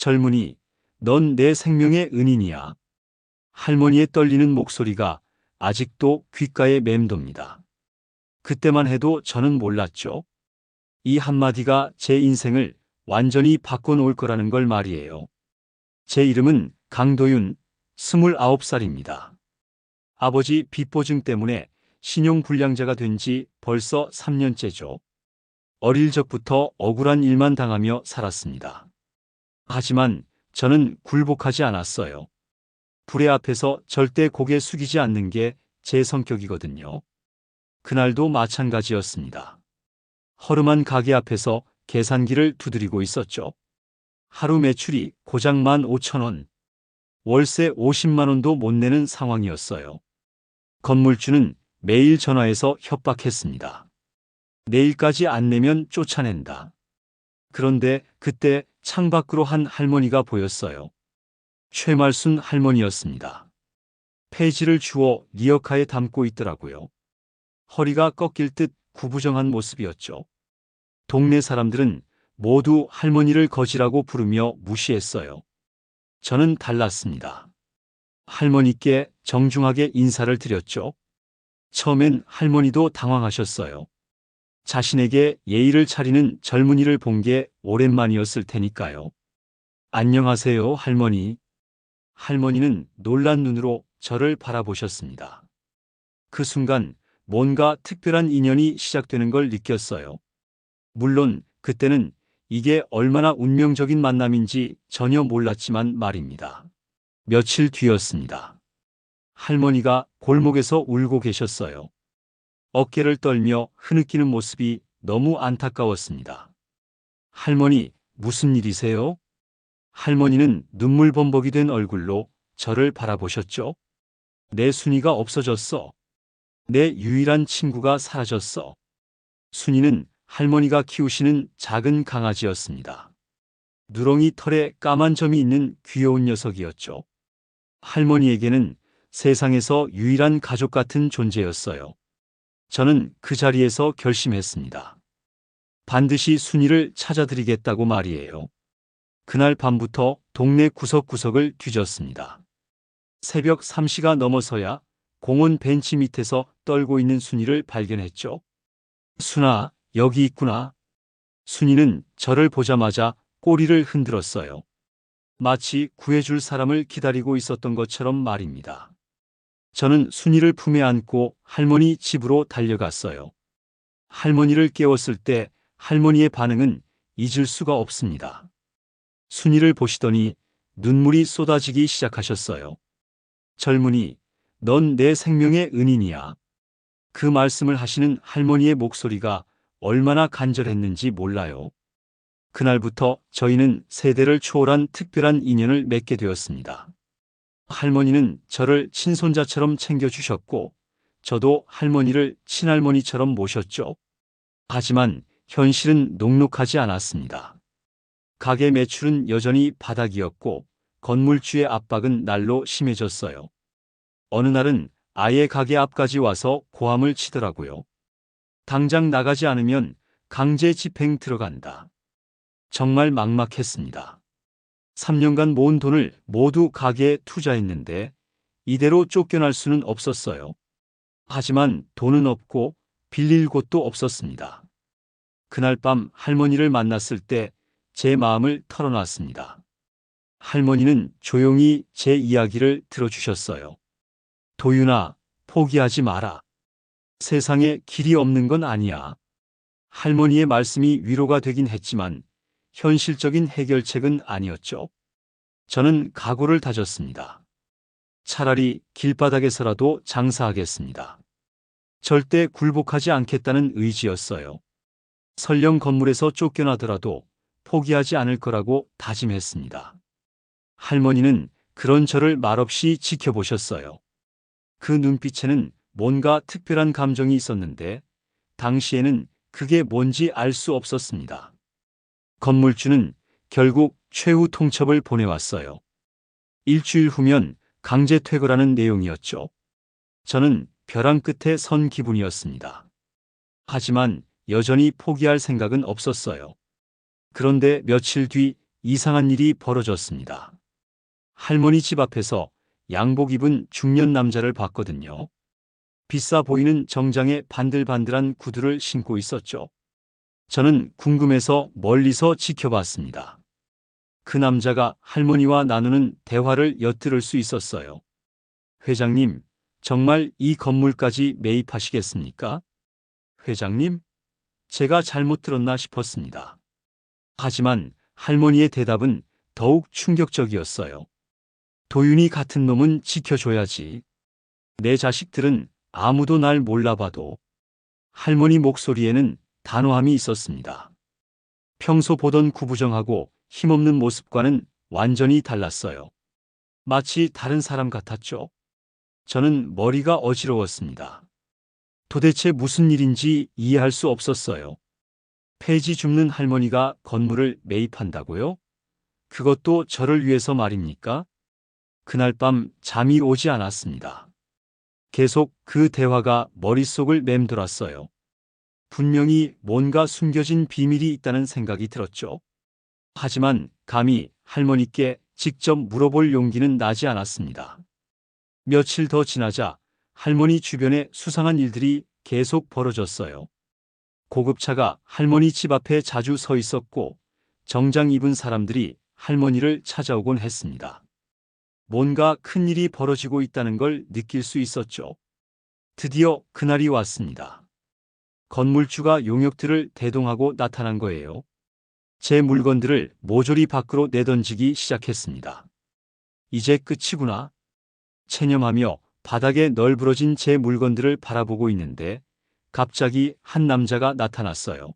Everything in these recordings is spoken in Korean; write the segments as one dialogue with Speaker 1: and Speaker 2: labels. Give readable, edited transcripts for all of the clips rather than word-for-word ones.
Speaker 1: 젊은이, 넌 내 생명의 은인이야. 할머니의 떨리는 목소리가 아직도 귓가에 맴돕니다. 그때만 해도 저는 몰랐죠. 이 한마디가 제 인생을 완전히 바꿔놓을 거라는 걸 말이에요. 제 이름은 강도윤, 29살입니다. 아버지 빚보증 때문에 신용불량자가 된 지 벌써 3년째죠. 어릴 적부터 억울한 일만 당하며 살았습니다. 하지만 저는 굴복하지 않았어요. 불의 앞에서 절대 고개 숙이지 않는 게 제 성격이거든요. 그날도 마찬가지였습니다. 허름한 가게 앞에서 계산기를 두드리고 있었죠. 하루 매출이 고작 15,000원. 월세 50만 원도 못 내는 상황이었어요. 건물주는 매일 전화해서 협박했습니다. 내일까지 안 내면 쫓아낸다. 그런데 그때 창밖으로 한 할머니가 보였어요. 최말순 할머니였습니다. 페이지를 주워 리어카에 담고 있더라고요. 허리가 꺾일 듯 구부정한 모습이었죠. 동네 사람들은 모두 할머니를 거지라고 부르며 무시했어요. 저는 달랐습니다. 할머니께 정중하게 인사를 드렸죠. 처음엔 할머니도 당황하셨어요. 자신에게 예의를 차리는 젊은이를 본 게 오랜만이었을 테니까요. 안녕하세요, 할머니. 할머니는 놀란 눈으로 저를 바라보셨습니다. 그 순간 뭔가 특별한 인연이 시작되는 걸 느꼈어요. 물론 그때는 이게 얼마나 운명적인 만남인지 전혀 몰랐지만 말입니다. 며칠 뒤였습니다. 할머니가 골목에서 울고 계셨어요. 어깨를 떨며 흐느끼는 모습이 너무 안타까웠습니다. 할머니, 무슨 일이세요? 할머니는 눈물범벅이 된 얼굴로 저를 바라보셨죠. 내 순이가 없어졌어. 내 유일한 친구가 사라졌어. 순이는 할머니가 키우시는 작은 강아지였습니다. 누렁이 털에 까만 점이 있는 귀여운 녀석이었죠. 할머니에게는 세상에서 유일한 가족 같은 존재였어요. 저는 그 자리에서 결심했습니다. 반드시 순이를 찾아드리겠다고 말이에요. 그날 밤부터 동네 구석구석을 뒤졌습니다. 새벽 3시가 넘어서야 공원 벤치 밑에서 떨고 있는 순이를 발견했죠. 순아, 여기 있구나. 순이는 저를 보자마자 꼬리를 흔들었어요. 마치 구해줄 사람을 기다리고 있었던 것처럼 말입니다. 저는 순이를 품에 안고 할머니 집으로 달려갔어요. 할머니를 깨웠을 때 할머니의 반응은 잊을 수가 없습니다. 순이를 보시더니 눈물이 쏟아지기 시작하셨어요. 젊은이, 넌 내 생명의 은인이야. 그 말씀을 하시는 할머니의 목소리가 얼마나 간절했는지 몰라요. 그날부터 저희는 세대를 초월한 특별한 인연을 맺게 되었습니다. 할머니는 저를 친손자처럼 챙겨주셨고, 저도 할머니를 친할머니처럼 모셨죠. 하지만 현실은 녹록하지 않았습니다. 가게 매출은 여전히 바닥이었고, 건물주의 압박은 날로 심해졌어요. 어느 날은 아예 가게 앞까지 와서 고함을 치더라고요. 당장 나가지 않으면 강제 집행 들어간다. 정말 막막했습니다. 3년간 모은 돈을 모두 가게에 투자했는데 이대로 쫓겨날 수는 없었어요. 하지만 돈은 없고 빌릴 곳도 없었습니다. 그날 밤 할머니를 만났을 때 제 마음을 털어놨습니다. 할머니는 조용히 제 이야기를 들어주셨어요. 도윤아, 포기하지 마라. 세상에 길이 없는 건 아니야. 할머니의 말씀이 위로가 되긴 했지만 현실적인 해결책은 아니었죠. 저는 각오를 다졌습니다. 차라리 길바닥에서라도 장사하겠습니다. 절대 굴복하지 않겠다는 의지였어요. 설령 건물에서 쫓겨나더라도 포기하지 않을 거라고 다짐했습니다. 할머니는 그런 저를 말없이 지켜보셨어요. 그 눈빛에는 뭔가 특별한 감정이 있었는데 당시에는 그게 뭔지 알 수 없었습니다. 건물주는 결국 최후 통첩을 보내왔어요. 일주일 후면 강제 퇴거라는 내용이었죠. 저는 벼랑 끝에 선 기분이었습니다. 하지만 여전히 포기할 생각은 없었어요. 그런데 며칠 뒤 이상한 일이 벌어졌습니다. 할머니 집 앞에서 양복 입은 중년 남자를 봤거든요. 비싸 보이는 정장에 반들반들한 구두를 신고 있었죠. 저는 궁금해서 멀리서 지켜봤습니다. 그 남자가 할머니와 나누는 대화를 엿들을 수 있었어요. 회장님, 정말 이 건물까지 매입하시겠습니까? 회장님? 제가 잘못 들었나 싶었습니다. 하지만 할머니의 대답은 더욱 충격적이었어요. 도윤이 같은 놈은 지켜줘야지. 내 자식들은 아무도 날 몰라봐도. 할머니 목소리에는 단호함이 있었습니다. 평소 보던 구부정하고 힘없는 모습과는 완전히 달랐어요. 마치 다른 사람 같았죠. 저는 머리가 어지러웠습니다. 도대체 무슨 일인지 이해할 수 없었어요. 폐지 줍는 할머니가 건물을 매입한다고요? 그것도 저를 위해서 말입니까? 그날 밤 잠이 오지 않았습니다. 계속 그 대화가 머릿속을 맴돌았어요. 분명히 뭔가 숨겨진 비밀이 있다는 생각이 들었죠. 하지만 감히 할머니께 직접 물어볼 용기는 나지 않았습니다. 며칠 더 지나자 할머니 주변에 수상한 일들이 계속 벌어졌어요. 고급차가 할머니 집 앞에 자주 서 있었고 정장 입은 사람들이 할머니를 찾아오곤 했습니다. 뭔가 큰일이 벌어지고 있다는 걸 느낄 수 있었죠. 드디어 그날이 왔습니다. 건물주가 용역들을 대동하고 나타난 거예요. 제 물건들을 모조리 밖으로 내던지기 시작했습니다. 이제 끝이구나. 체념하며 바닥에 널브러진 제 물건들을 바라보고 있는데 갑자기 한 남자가 나타났어요.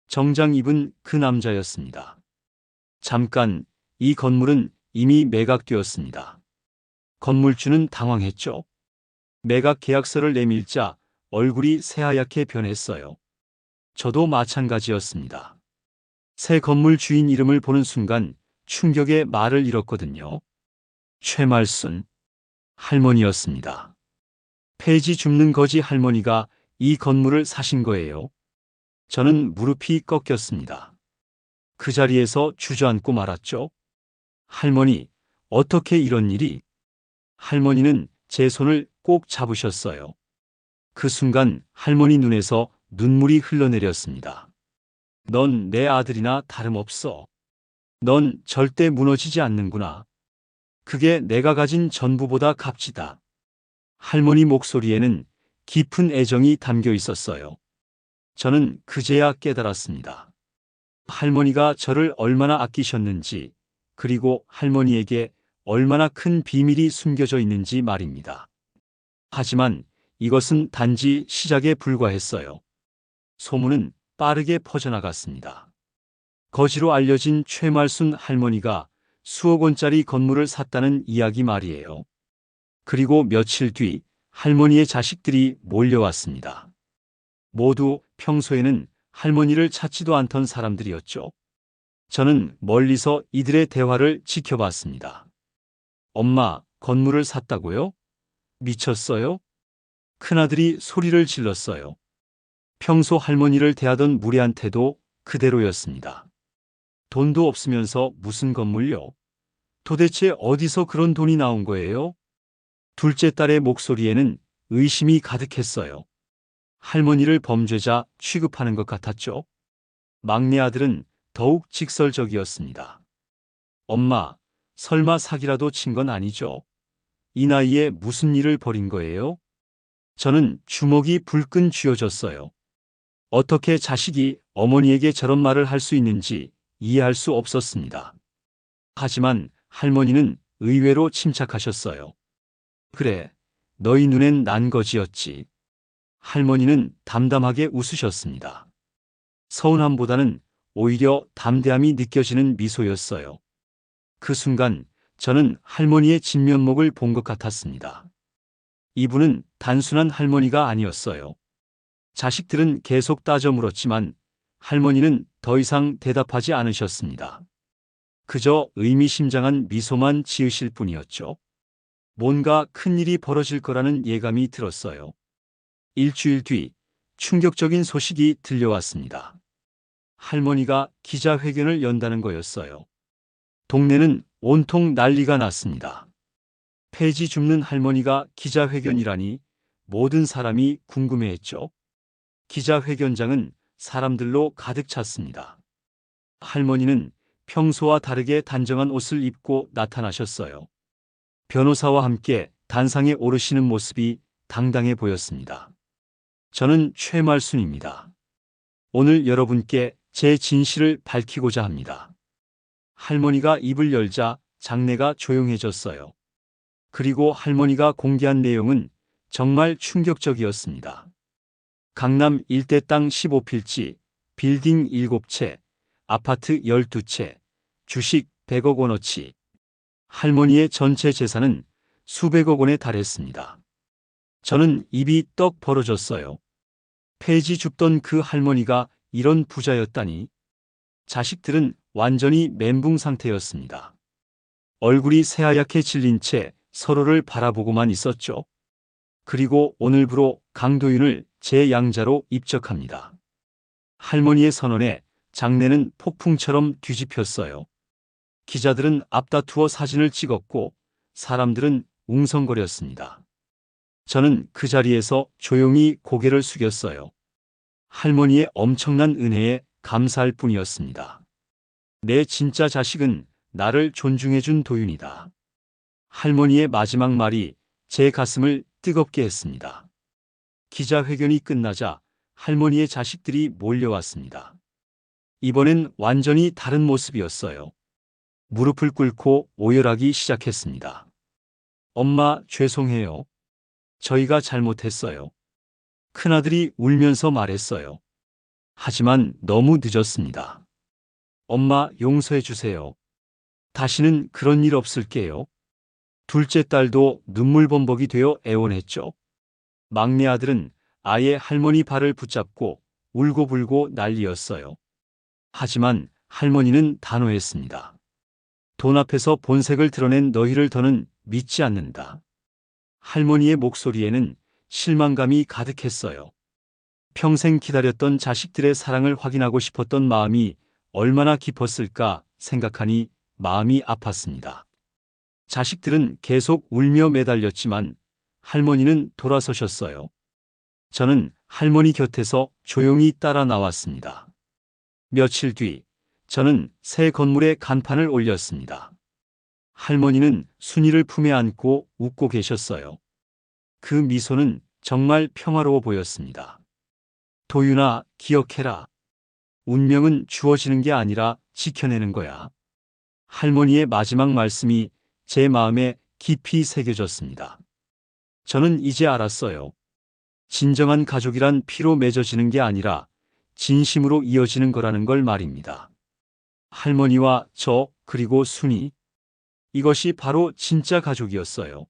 Speaker 1: 정장 입은 그 남자였습니다. 잠깐, 이 건물은 이미 매각되었습니다. 건물주는 당황했죠. 매각 계약서를 내밀자 얼굴이 새하얗게 변했어요. 저도 마찬가지였습니다. 새 건물 주인 이름을 보는 순간 충격의 말을 잃었거든요. 최말순 할머니였습니다. 폐지 줍는 거지 할머니가 이 건물을 사신 거예요. 저는 무릎이 꺾였습니다. 그 자리에서 주저앉고 말았죠. 할머니, 어떻게 이런 일이? 할머니는 제 손을 꼭 잡으셨어요. 그 순간 할머니 눈에서 눈물이 흘러내렸습니다. 넌 내 아들이나 다름없어. 넌 절대 무너지지 않는구나. 그게 내가 가진 전부보다 값지다. 할머니 목소리에는 깊은 애정이 담겨 있었어요. 저는 그제야 깨달았습니다. 할머니가 저를 얼마나 아끼셨는지, 그리고 할머니에게 얼마나 큰 비밀이 숨겨져 있는지 말입니다. 하지만 이것은 단지 시작에 불과했어요. 소문은 빠르게 퍼져나갔습니다. 거지로 알려진 최말순 할머니가 수억 원짜리 건물을 샀다는 이야기 말이에요. 그리고 며칠 뒤 할머니의 자식들이 몰려왔습니다. 모두 평소에는 할머니를 찾지도 않던 사람들이었죠. 저는 멀리서 이들의 대화를 지켜봤습니다. 엄마, 건물을 샀다고요? 미쳤어요? 큰아들이 소리를 질렀어요. 평소 할머니를 대하던 무례한 태도 그대로였습니다. 돈도 없으면서 무슨 건물요? 도대체 어디서 그런 돈이 나온 거예요? 둘째 딸의 목소리에는 의심이 가득했어요. 할머니를 범죄자 취급하는 것 같았죠. 막내 아들은 더욱 직설적이었습니다. 엄마, 설마 사기라도 친 건 아니죠? 이 나이에 무슨 일을 벌인 거예요? 저는 주먹이 불끈 쥐어졌어요. 어떻게 자식이 어머니에게 저런 말을 할 수 있는지 이해할 수 없었습니다. 하지만 할머니는 의외로 침착하셨어요. 그래, 너희 눈엔 난 거지였지. 할머니는 담담하게 웃으셨습니다. 서운함보다는 오히려 담대함이 느껴지는 미소였어요. 그 순간 저는 할머니의 진면목을 본 것 같았습니다. 이분은 단순한 할머니가 아니었어요. 자식들은 계속 따져 물었지만 할머니는 더 이상 대답하지 않으셨습니다. 그저 의미심장한 미소만 지으실 뿐이었죠. 뭔가 큰일이 벌어질 거라는 예감이 들었어요. 일주일 뒤 충격적인 소식이 들려왔습니다. 할머니가 기자회견을 연다는 거였어요. 동네는 온통 난리가 났습니다. 폐지 줍는 할머니가 기자회견이라니 모든 사람이 궁금해했죠. 기자회견장은 사람들로 가득 찼습니다. 할머니는 평소와 다르게 단정한 옷을 입고 나타나셨어요. 변호사와 함께 단상에 오르시는 모습이 당당해 보였습니다. 저는 최말순입니다. 오늘 여러분께 제 진실을 밝히고자 합니다. 할머니가 입을 열자 장내가 조용해졌어요. 그리고 할머니가 공개한 내용은 정말 충격적이었습니다. 강남 일대 땅 15필지, 빌딩 7채, 아파트 12채, 주식 100억 원어치. 할머니의 전체 재산은 수백억 원에 달했습니다. 저는 입이 떡 벌어졌어요. 폐지 줍던 그 할머니가 이런 부자였다니. 자식들은 완전히 멘붕 상태였습니다. 얼굴이 새하얗게 질린 채 서로를 바라보고만 있었죠. 그리고 오늘부로 강도윤을 제 양자로 입적합니다. 할머니의 선언에 장내는 폭풍처럼 뒤집혔어요. 기자들은 앞다투어 사진을 찍었고 사람들은 웅성거렸습니다. 저는 그 자리에서 조용히 고개를 숙였어요. 할머니의 엄청난 은혜에 감사할 뿐이었습니다. 내 진짜 자식은 나를 존중해준 도윤이다. 할머니의 마지막 말이 제 가슴을 뜨겁게 했습니다. 기자회견이 끝나자 할머니의 자식들이 몰려왔습니다. 이번엔 완전히 다른 모습이었어요. 무릎을 꿇고 오열하기 시작했습니다. 엄마, 죄송해요. 저희가 잘못했어요. 큰아들이 울면서 말했어요. 하지만 너무 늦었습니다. 엄마, 용서해 주세요. 다시는 그런 일 없을게요. 둘째 딸도 눈물범벅이 되어 애원했죠. 막내 아들은 아예 할머니 발을 붙잡고 울고불고 난리였어요. 하지만 할머니는 단호했습니다. 돈 앞에서 본색을 드러낸 너희를 더는 믿지 않는다. 할머니의 목소리에는 실망감이 가득했어요. 평생 기다렸던 자식들의 사랑을 확인하고 싶었던 마음이 얼마나 깊었을까 생각하니 마음이 아팠습니다. 자식들은 계속 울며 매달렸지만 할머니는 돌아서셨어요. 저는 할머니 곁에서 조용히 따라 나왔습니다. 며칠 뒤 저는 새 건물에 간판을 올렸습니다. 할머니는 순이를 품에 안고 웃고 계셨어요. 그 미소는 정말 평화로워 보였습니다. 도윤아, 기억해라. 운명은 주어지는 게 아니라 지켜내는 거야. 할머니의 마지막 말씀이 제 마음에 깊이 새겨졌습니다. 저는 이제 알았어요. 진정한 가족이란 피로 맺어지는 게 아니라 진심으로 이어지는 거라는 걸 말입니다. 할머니와 저, 그리고 순이. 이것이 바로 진짜 가족이었어요.